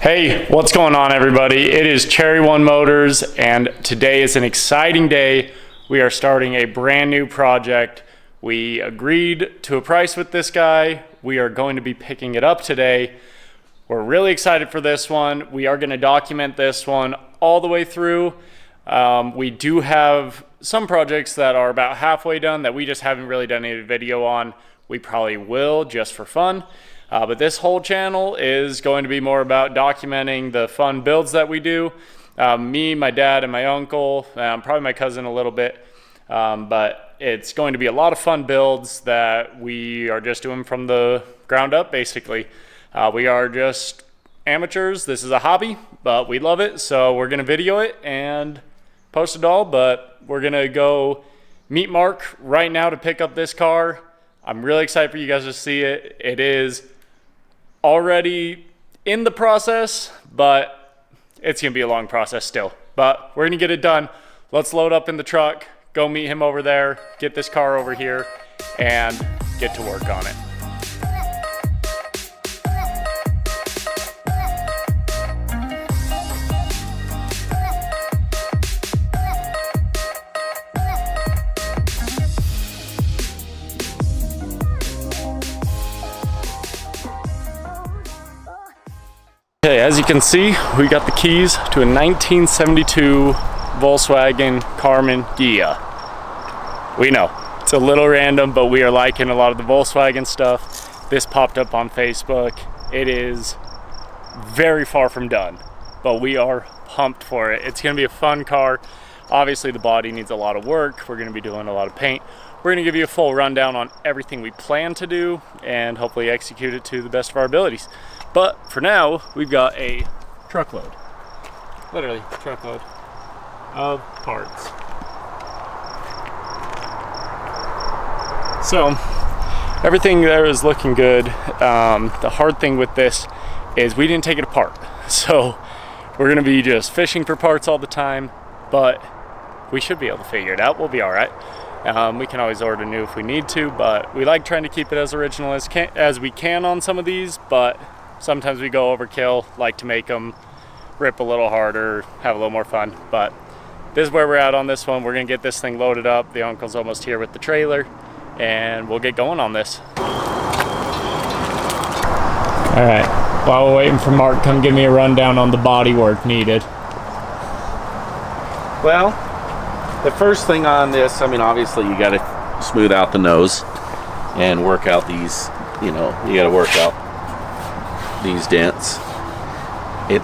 Hey, what's going on everybody? It is Cherry One Motors and today is an exciting day. We are starting a brand new project. We agreed to a price with this guy. We are going to be picking it up today. We're really excited for this one. We are going to document this one all the way through. We do have some projects that are about halfway done that we just haven't really done any video on. We probably will just for fun. But this whole channel is going to be more about documenting the fun builds that we do. Me, my dad, and my uncle, probably my cousin a little bit. But it's going to be a lot of fun builds that we are just doing from the ground up, basically. We are just amateurs. This is a hobby, but we love it. So we're going to video it and post it all. But we're going to go meet Mark right now to pick up this car. I'm really excited for you guys to see it. It is already in the process, but it's gonna be a long process still, but we're gonna get it done. Let's load up in the truck, go meet him over there, get this car over here, and get to work on it. Okay, as you can see, we got the keys to a 1972 Volkswagen Karmann Ghia. We know, it's a little random, but we are liking a lot of the Volkswagen stuff. This popped up on Facebook. It is very far from done, but we are pumped for it. It's gonna be a fun car. Obviously the body needs a lot of work. We're gonna be doing a lot of paint. We're gonna give you a full rundown on everything we plan to do and hopefully execute it to the best of our abilities. But for now, we've got a truckload, literally truckload of parts. So everything there is looking good. The hard thing with this is we didn't take it apart. So we're gonna be just fishing for parts all the time, but we should be able to figure it out. We'll be all right. We can always order new if we need to, but we like trying to keep it as original as we can on some of these, but sometimes we go overkill, like to make them rip a little harder, have a little more fun. But this is where we're at on this one. We're gonna get this thing loaded up. The uncle's almost here with the trailer, and we'll get going on this. All right, while we're waiting for Mark, come give me a rundown on the body work needed. Well, the first thing on this, I mean, obviously you gotta smooth out the nose and work out these, you gotta work out these dents. It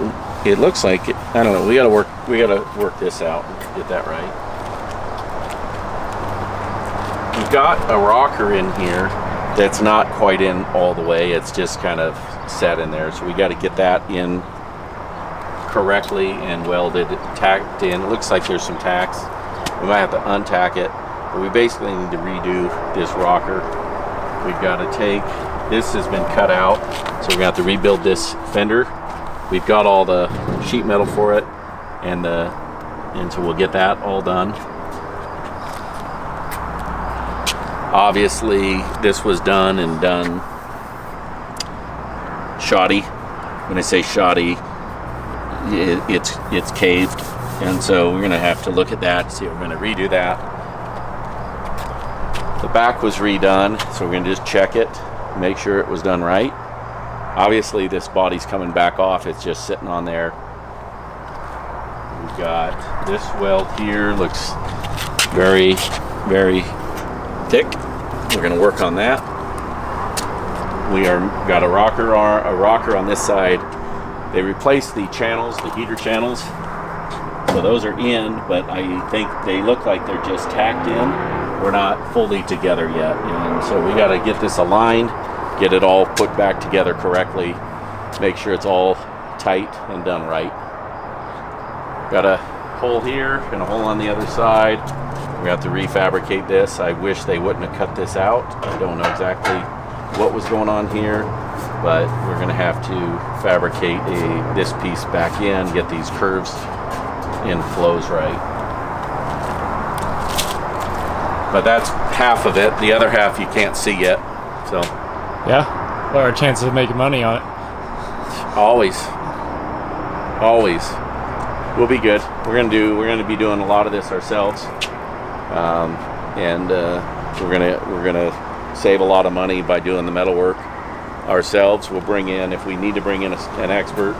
looks like I don't know, we gotta work this out and get that right. We've got a rocker in here that's not quite in all the way. It's just kind of set in there, so we got to get that in correctly and welded, tacked in. It looks like there's some tacks. We might have to untack it, but we basically need to redo this rocker. We've got to take, this has been cut out, so we're gonna have to rebuild this fender. We've got all the sheet metal for it, and so we'll get that all done. Obviously, this was done shoddy. When I say shoddy, it's caved, and so we're gonna have to look at that. See, we're gonna redo that. The back was redone, so we're gonna just check it, make sure it was done right. Obviously this body's coming back off, it's just sitting on there. We've got this weld here, looks very, very thick. We're gonna work on that. Got a rocker on this side. They replaced the channels, the heater channels. So those are in, but I think they look like they're just tacked in. We're not fully together yet, and so we got to get this aligned, get it all put back together correctly, make sure it's all tight and done right. Got a hole here and a hole on the other side. We have to refabricate this. I wish they wouldn't have cut this out. I don't know exactly what was going on here, but we're going to have to fabricate this piece back in, get these curves and flows right. But that's half of it. The other half you can't see yet. So yeah, what are our chances of making money on it? Always. Always. We'll be good. We're gonna be doing a lot of this ourselves, and we're gonna save a lot of money by doing the metal work ourselves. We'll bring in, if we need to bring in an expert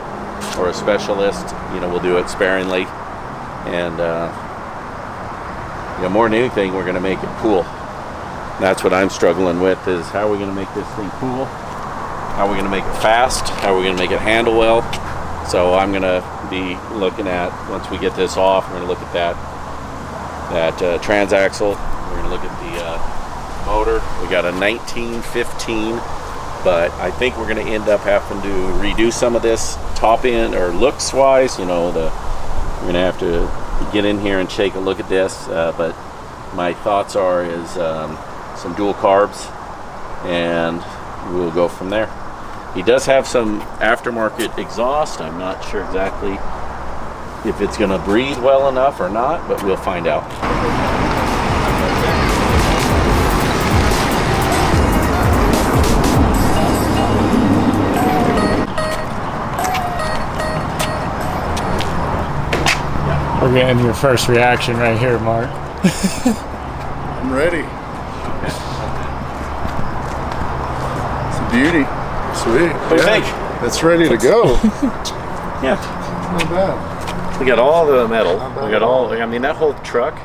or a specialist, you know, we'll do it sparingly, and you know, more than anything, we're gonna make it cool. That's what I'm struggling with, is how are we gonna make this thing cool? How are we gonna make it fast? How are we gonna make it handle well? So I'm gonna be looking at, once we get this off, we're gonna look at that transaxle. We're gonna look at the motor. We got a 1915, but I think we're gonna end up having to redo some of this top end, or looks wise. You know, we're gonna have to get in here and take a look at this. But my thoughts is some dual carbs, and we'll go from there. He does have some aftermarket exhaust. I'm not sure exactly if it's going to breathe well enough or not, but we'll find out. We're getting your first reaction right here, Mark. I'm ready. It's a beauty. Sweet. What do you think? It's ready to go. Yeah. Not bad. We got all the metal. Not bad We got at all, all. I mean, that whole truck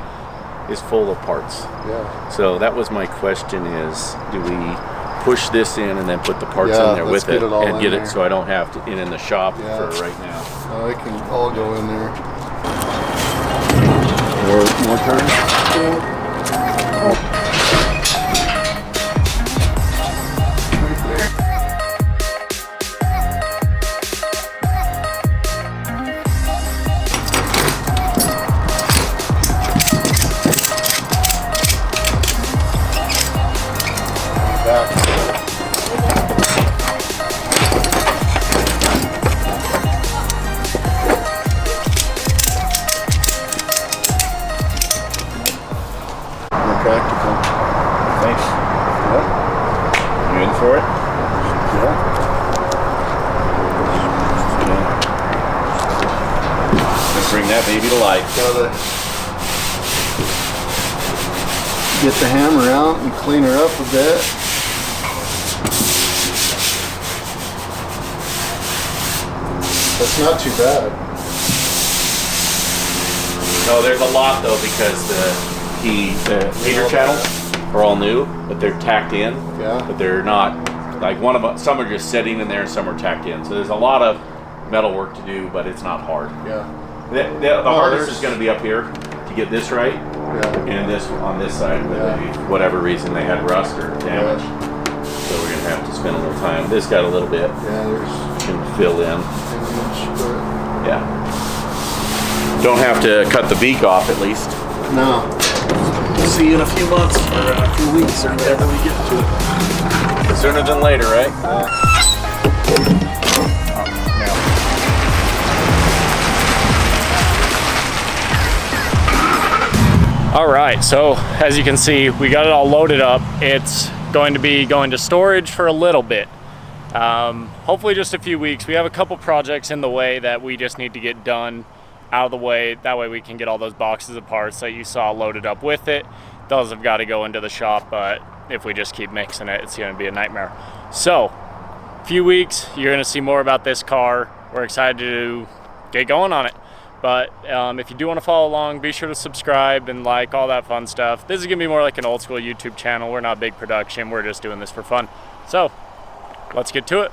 is full of parts. Yeah. So that was my question, is do we push this in and then put the parts Yeah, in there let's with it, get it all and in get there. it so I don't have to in the shop Yeah. for right now. Oh, it can all go in there. More turns? More practical. Thanks. Yeah. You in for it? Yeah. Let's bring that baby to life. Gotta get the hammer out and clean her up a bit. That's not too bad. No, there's a lot though, because the heater channels are all new, but they're tacked in. Yeah. But they're not, like one of them, some are just sitting in there and some are tacked in. So there's a lot of metal work to do, but it's not hard. Yeah. The hardest there's- is going to be up here to get this right, Yeah. and this on this side, but Yeah. maybe whatever reason they had rust or damage. So we're going to have to spend a little time. This got a little bit, Yeah, there's can fill in. damage, but Yeah. Don't have to cut the beak off at least. no. We'll see you in a few months or a few weeks or whenever we get to it. Sooner than later, right? All right, so as you can see, we got it all loaded up. It's going to be going to storage for a little bit. Hopefully just a few weeks. We have a couple projects in the way that we just need to get done out of the way. That way we can get all those boxes of parts that you saw loaded up with it. Those have got to go into the shop, but if we just keep mixing it, it's going to be a nightmare. So, a few weeks, you're going to see more about this car. We're excited to get going on it. But if you do want to follow along, be sure to subscribe and like, all that fun stuff. This is going to be more like an old school YouTube channel. We're not big production. We're just doing this for fun. So, let's get to it.